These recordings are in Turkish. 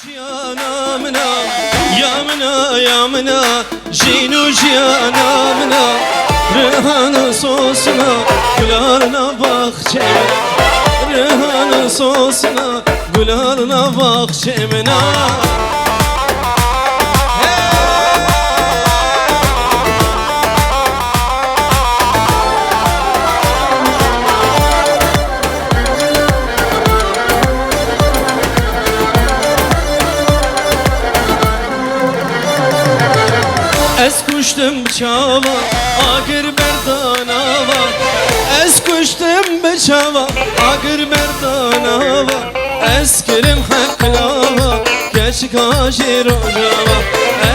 Yanamına, yamına, yamına, jinuj yanamına, rehanı sosuna, gülarına bahçeme, rehanı sosuna, gülarına bahçemine. Ez kuştum çava, agır berdanava. Ez kuştum beçava, agır berdanava. Eskirim haklava, geç kaşir ocava.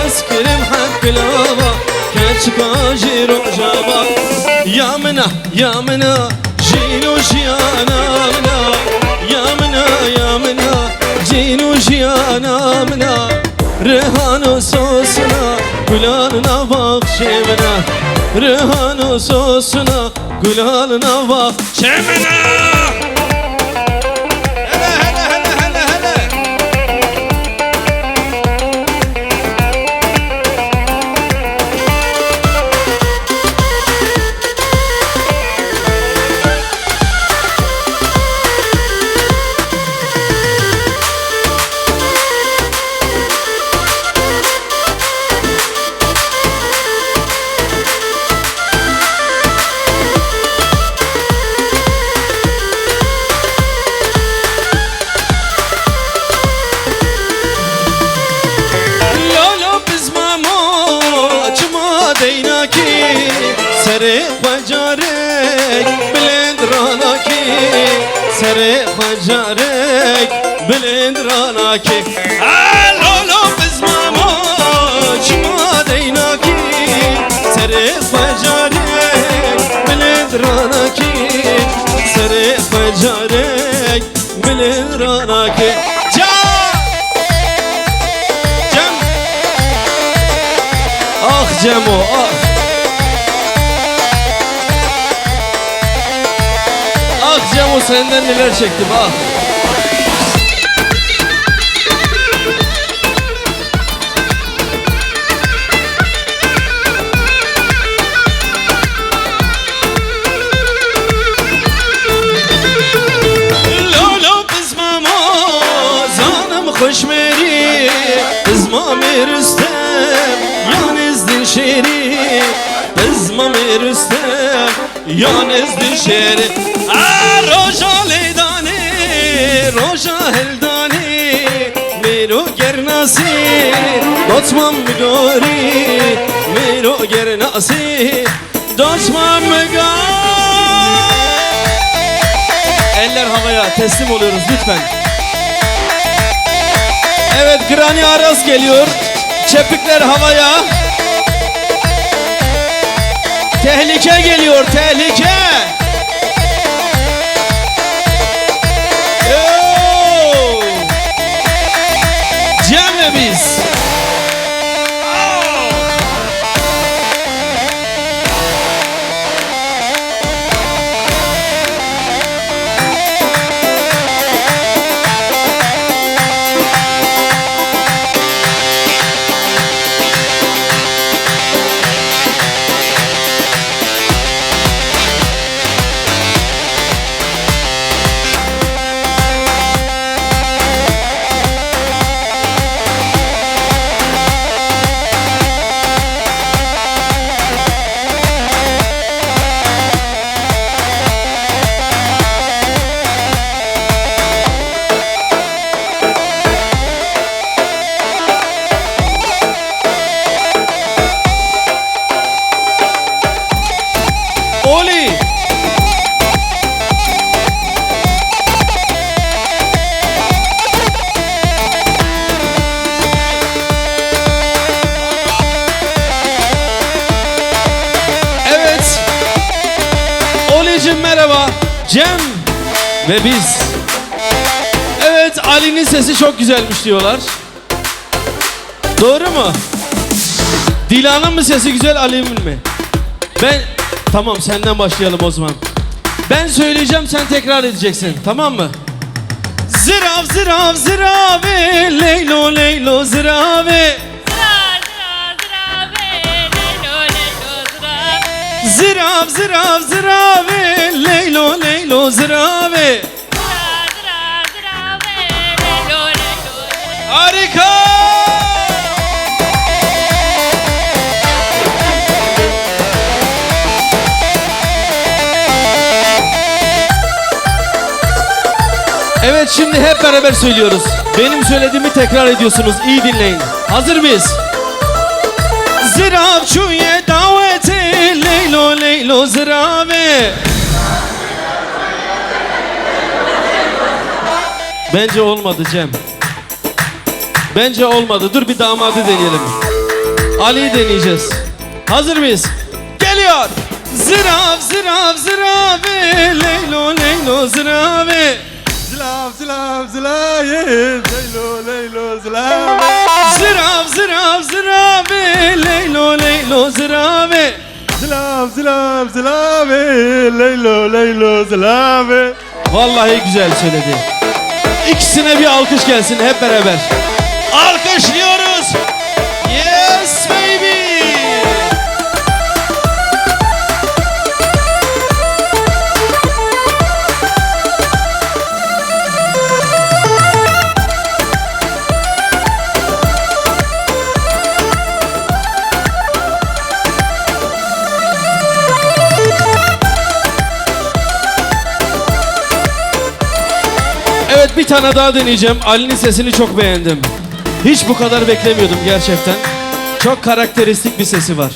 Eskirim haklava, geç kaşir ocava. Yamına, yamına, jinuj yanamına. Yamına, yamına, jinuj yanamına. Rehanı sosuna, gülanına bak şemine. Rehanı sosuna, gülanına bak şemine. Hele hele hele hele hele. Sere facarek bilind ranaki, sere facarek bilind ranaki. Lolo bizmamo çma deynaki, sere facarek bilind ranaki, sere facarek bilind ranaki. Cem, ah Cemo ah. Cemo senden neler çektim ha. Lolo bizmamo zanım hoş meri, bizmam eristem yalnız dişeri, bizmam eristem yalnız dişeri. Roja leydani, roja heldani, mero gernasi, doçmam gori, mero gernasi, doçmam gori. Eller havaya, teslim oluyoruz lütfen. Evet, Granny Aras geliyor. Çepikler havaya. Tehlike geliyor, tehlike. Cem'le biz. Oli. Evet. Oli'cim merhaba. Cem ve biz. Evet, Ali'nin sesi çok güzelmiş diyorlar. Doğru mu? Dilan'ın mı sesi güzel, Ali'nin mi? Tamam, senden başlayalım o zaman. Ben söyleyeceğim, sen tekrar edeceksin, tamam mı? Zirav zirav zirave Leylo leylo zirave Zirav zirav zirave Leylo leylo zirave Harika! Evet, şimdi hep beraber söylüyoruz. Benim söylediğimi tekrar ediyorsunuz. İyi dinleyin. Hazır mıyız? Zirav çuye daveti Leylo leylo zirave. Bence olmadı Cem. Bence olmadı. Dur bir damadı deneyelim. Ali'yi deneyeceğiz. Hazır mıyız? Geliyor. Zirav zirav zirave Leylo leylo zirave Zlav zlav zlaye Leylo leylo zlave Zirav zirav zirave Leylo leylo zirave Zlav zlav zlave Leylo leylo zlave. Vallahi güzel söyledi. İkisine bir alkış gelsin hep beraber. Alkışlıyoruz. Yes baby. Evet, bir tane daha deneyeceğim. Ali'nin sesini çok beğendim. Hiç bu kadar beklemiyordum gerçekten. Çok karakteristik bir sesi var.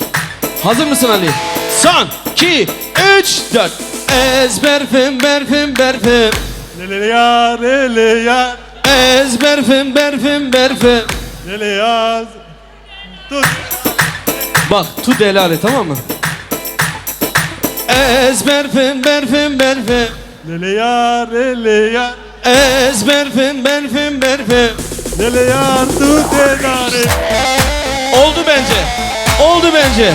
Hazır mısın Ali? Son, 2, 3, 4. Ezberfim berfim berfim Lele yar lele yar Ezberfim berfim berfim. Lele yar. Tut. Bak, tu delale, tamam mı? Ezberfim berfim berfim Lele yar lele yar Ezberfim berfim berfim. Lele yar tut enare. Oldu bence. Oldu bence.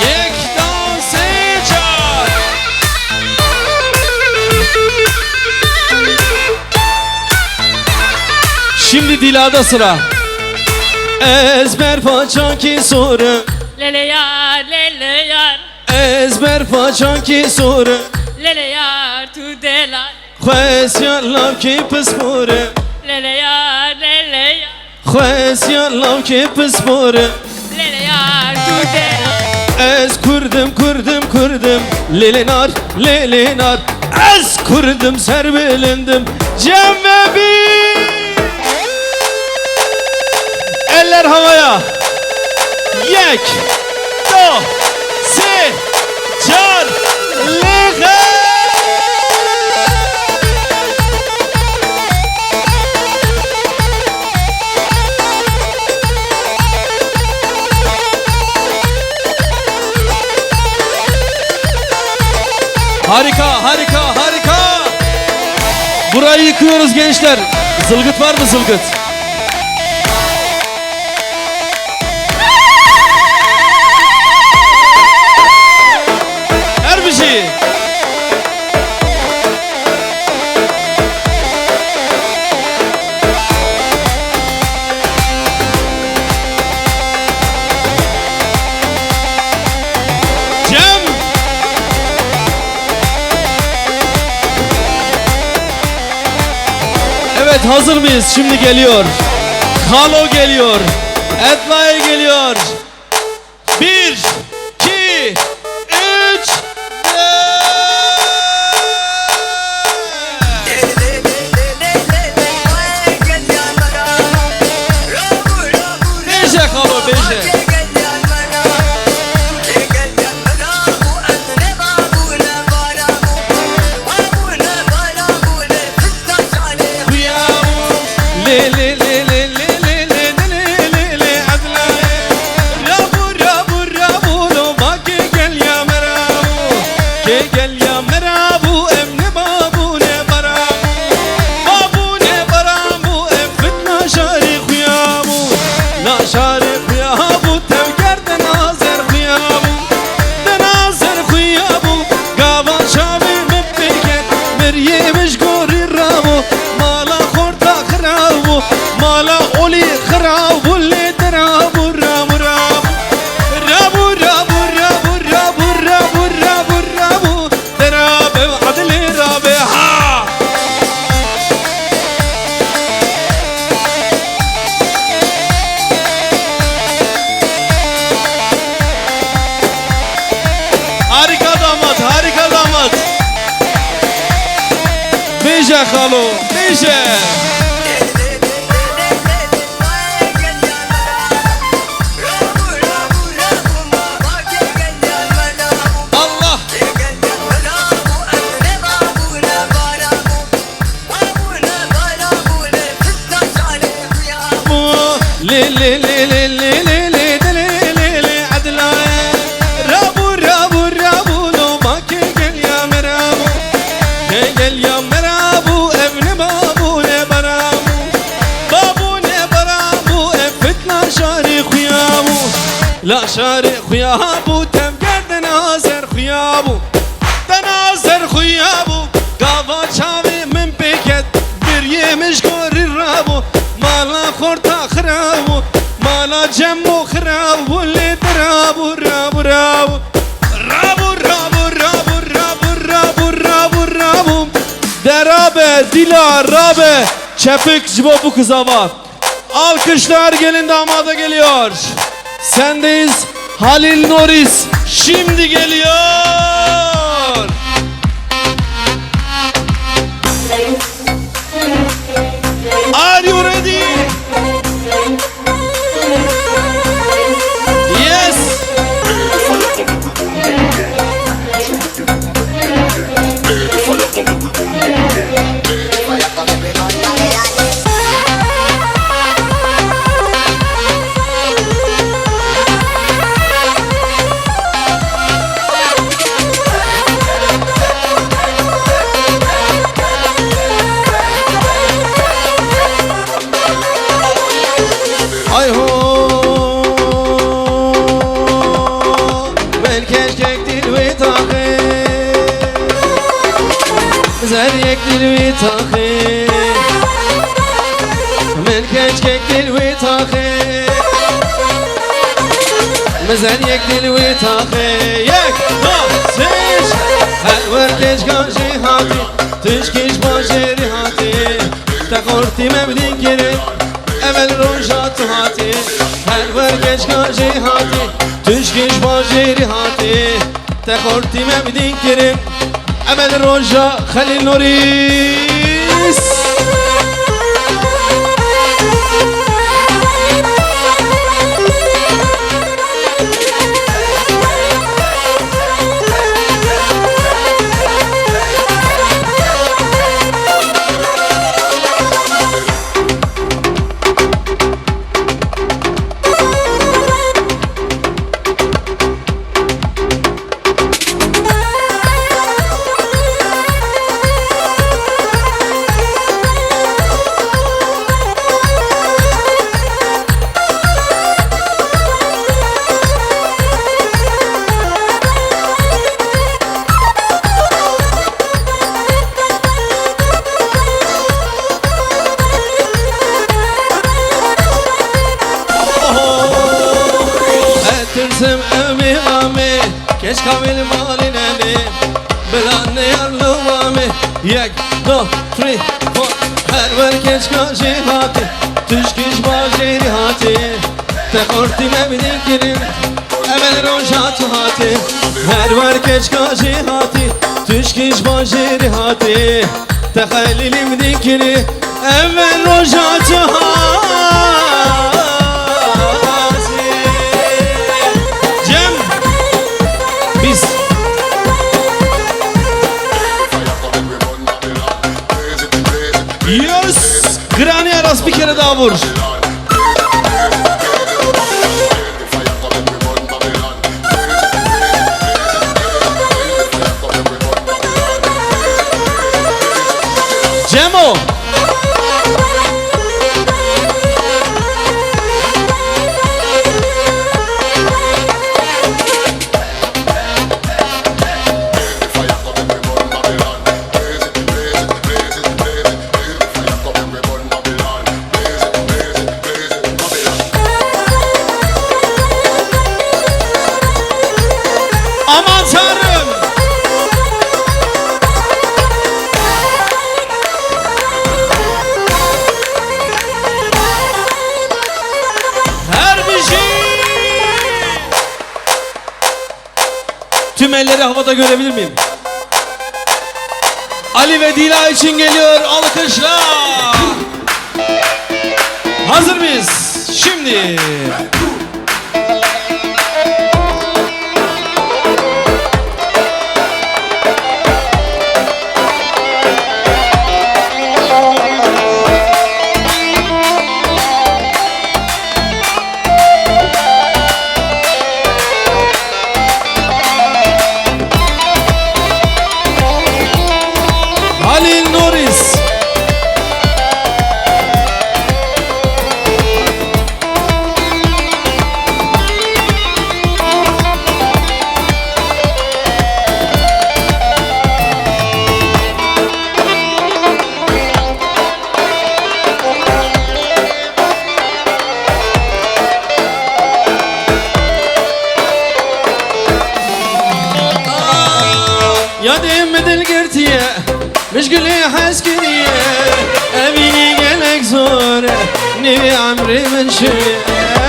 Yek danse çar. Şimdi Dila'da sıra. Ezber paçaki soru. Lele yar, lele yar, Ezber paçaki soru. lele yar, tu delar. Khwes yallav ki pıspore. Lele yar, lele yar, Khwes yallav ki pıspore. lele yar, tu delar. Ez kurdum kurdum kurdum Lelinar lelinar Ez kurdum serbelendim Cem ve bir. Eller havaya. Yek do se çar lege. Harika, harika, harika. Burayı yıkıyoruz gençler. Zılgıt var mı zılgıt? Her bir şey. Cem. Evet, hazır mıyız? Şimdi geliyor. Halo geliyor. Edlay geliyor. 1, 2, 3. Beşe halo beşe. Le le le le le le le le le le Adlay. Rabu rabu rabu lo bak gel ya merabu. Gel ya merabu emne babu ne barabu. Babu ne barabu em fitna şari khuyabu. Na şari khuyabu tevker de nazer khuyabu. De nazer khuyabu. Gava şabi mebeket خالو بیشه الله لی لی لی لی لی لی لی لی لی لی عدلای رابو رابو رابو لو ما کی گل یا مرابو کی گل یا مرابو ابن بابو نه برامو بابو نه برامو فتنا شاری خیابو لا شاری خیابو تم گردن آزر خیابو تنازر خیابو گاوا چاوی من پیکت بریه مشگوری رابو مالا خورتا خرابو مالا جمو خرابو لی درابو رابو رابو رابو رابو رابو رابو رابو رابو رابو derabe dila rabe çepik cibo bu kıza var. Alkışlar gelin damada geliyor. Sendeyiz Halil Noris şimdi geliyor. Are you ready? Yes. Ay ho ben keşkek dil ve takı zeryek dil ve takı ben keşkek dil ve takı zeryek dil ve takı yek do seç her ver keşkan jihati tışkiş başeri hati takorti mevdin girin Evvel rojat hati her ver geç gaji hati tüşkiş bajeri hati tekorti mevdin kirim Evvel roja Halil Noris Etirsem emi ami Keş kavil malin eli Belanne yarlı ami Yek, do, three, four Her ver keş kaji hati Tüşkiş bajeri hati Tekorti mevdin kirim Emel rojat hati Her ver keş kaji hati Tüşkiş bajeri hati Tehalilim dikiri Emel rojat hati Biz Yes Granny Aras bir kere daha vur Cemo Aman Tanrım Her bir şey Tüm elleri havada görebilir miyim? Ali ve Dila için geliyor alkışlar. Hazır mıyız? Şimdi. Halil Norris. يا دم دلقرتي مشقلي حسكرية أبيني قلق زورة نبي عمري من شوية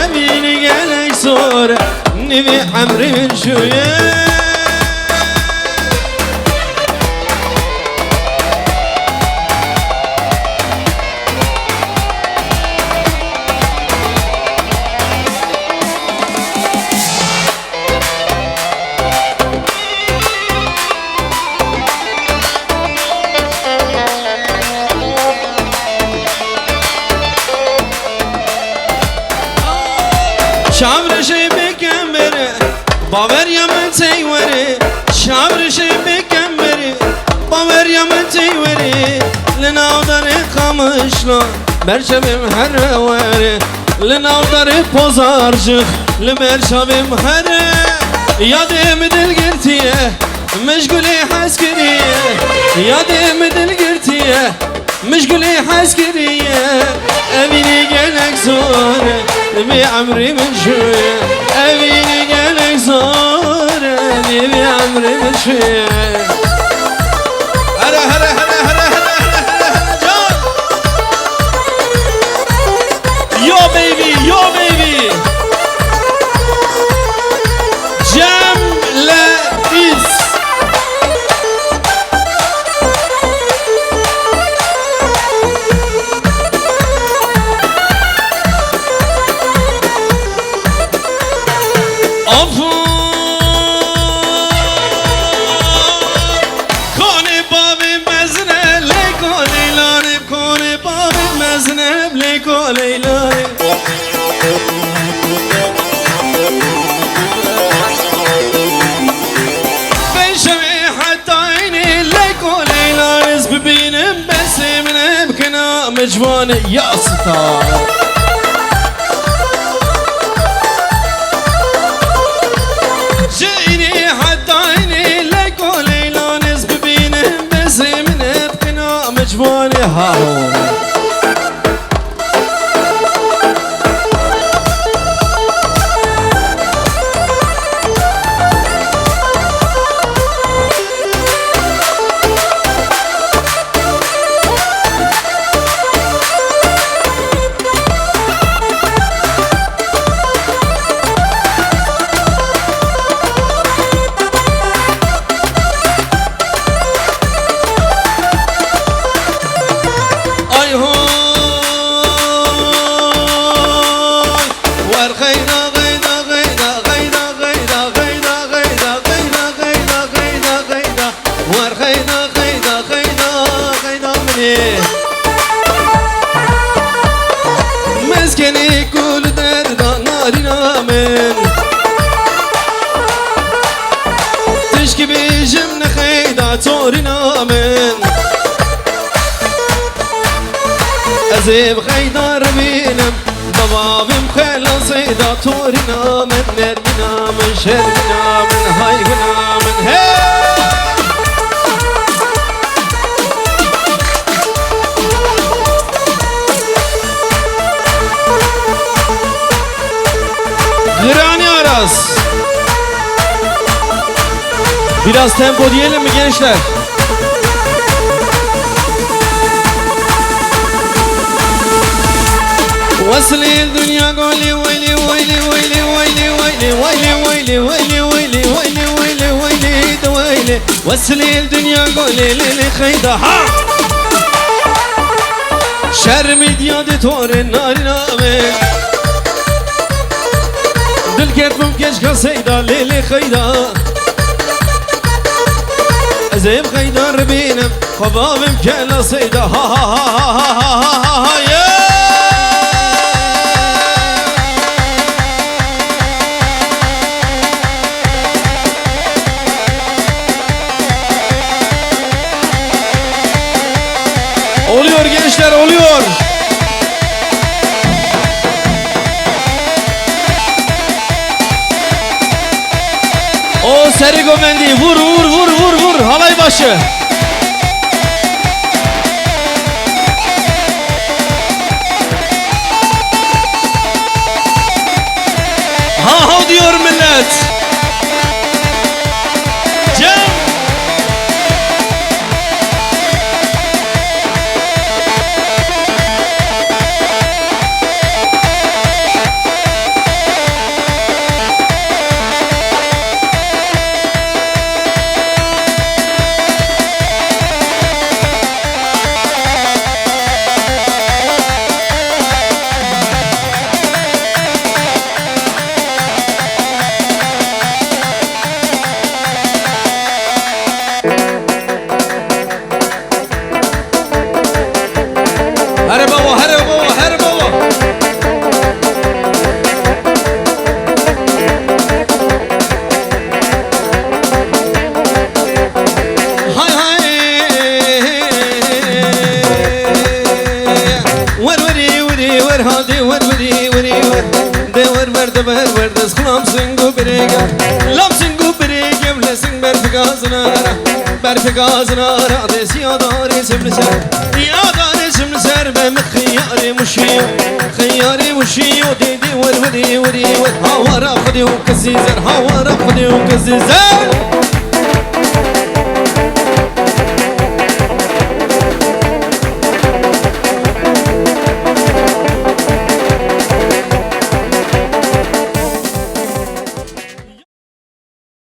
أبيني قلق زورة نبي عمري من شوية شعر شي بكمبري باور يا من تيوري شعر شي بكمبري باور يا من تيوري لنا وداري قمشلا برشبم هر وري لنا وداري بوزارجخ لبرشبم هر يا دم دلقرتيه مشغولي حسكريه يا دم دلقرتيه مشغولي حسكريه أبيني قلق زورة نبي عمري من شوية أبيني قلق زورة نبي عمري من شوية هلا هلا هلا هلا هلا هلا جون يو بيبي يو بيبي جام لذيذ مجواني يا ستار جيني حتى عيني ليكو ليلى نسب بينهم بس من ابكنا مجواني هاو مسكني كل درد نارنا من تشكي بجمن خيدا تورنا من أزيب خيدا ربينم ضبابم خيلا صيدا تورنا من نرمنا من شرمنا من هايبنا من هاي Gırani Aras. Biraz tempo diyelim mi gençler? وصلي الدنيا قولي ويلي ويلي ويلي ويلي ويلي ويلي ويلي ويلي ويلي ويلي ويلي ويلي ويلي وسلي الدنيا قولي لي خيدا ها شرم ديادي تور النار نامي دل كتبم كشكا سيدا ليلي خيدا زيب خيدا ربينم خبابم كلا سيدا ها ها ها ها ها ها ها يا Oluyor gençler, oluyor. O seri gomendi vur vur vur vur vur halay başı. Ha ha diyor millet. Cem. Hadi baba, hadi baba, hadi baba. Hay hay. Ver hadi ver. De ver de sklam singu birega. Lam singu birega blessing berfikazına de siyadari simser. Siyadari simser ben خياري مشيو ديدي ور ور ور ور هاورا خديو كزيزر